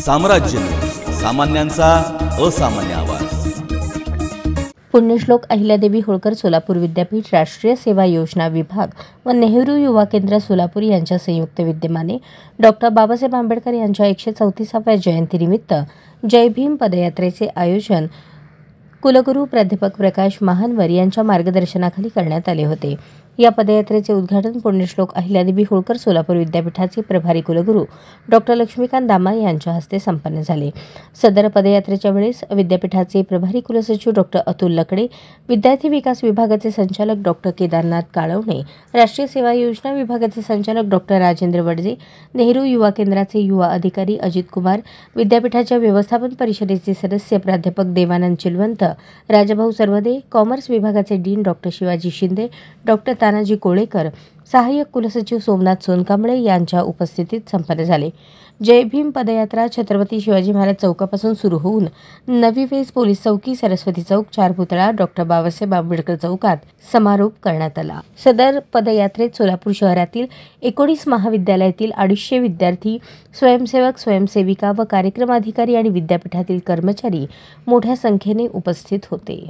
साम्राज्य, सामान्यांचा असामान्य आवाज। पुण्यश्लोक अहिल्यादेवी होळकर सोलापूर विद्यापीठ, राष्ट्रीय सेवा योजना विभाग व नेहरू युवा केंद्र सोलापूर यांच्या संयुक्त विद्यमाने डॉक्टर बाबासाहेब आंबेडकर यांच्या 134व्या जयंतीनिमित्त जय भीम पदयात्रेचे आयोजन कुलगुरू प्राध्यापक प्रकाश महानवर यांच्या मार्गदर्शनाखाली करण्यात आले होते। या पदयात्रेचे उद्घाटन पुण्यश्लोक अहिल्यादेवी होळकर सोलापूर विद्यापीठाचे प्रभारी कुलगुरू डॉक्टर लक्ष्मीकांत दामा यांच्या हस्ते संपन्न झाले। सदर पदयात्रेच्या वेळेस विद्यापीठाचे प्रभारी कुलसचिव डॉक्टर अतुल लकडे, विद्यार्थी विकास विभागाचे संचालक डॉक्टर केदारनाथ काळवणे, राष्ट्रीय सेवा योजना विभागाचे संचालक डॉक्टर राजेंद्र वडजे, नेहरू युवा केंद्राचे युवा अधिकारी अजित कुमार, विद्यापीठाच्या व्यवस्थापन परिषदेचे सदस्य प्राध्यापक देवानंद चिलवंत, राजाभाऊ सर्वदे, कॉमर्स विभागाचे dean doctor Shivaji Shinde, doctor Tanaji Kolekar, सहाय्यक कुलसचिव सोमनाथ सोनकांबळे यांच्या उपस्थितीत संपन्न झाले। जय भीम पदयात्रा छत्रपती शिवाजी महाराज चौकापासून सुरू होऊन नवी वेस पोलीस चौकी, सरस्वती चौक, चार पुतळा, डॉक्टर बाबासाहेब आंबेडकर चौकात समारोप करण्यात आला। सदर पदयात्रेत सोलापूर शहरातील 19 महाविद्यालयातील 250 विद्यार्थी, स्वयंसेवक, स्वयंसेविका व कार्यक्रम अधिकारी आणि विद्यापीठातील कर्मचारी मोठ्या संख्येने उपस्थित होते।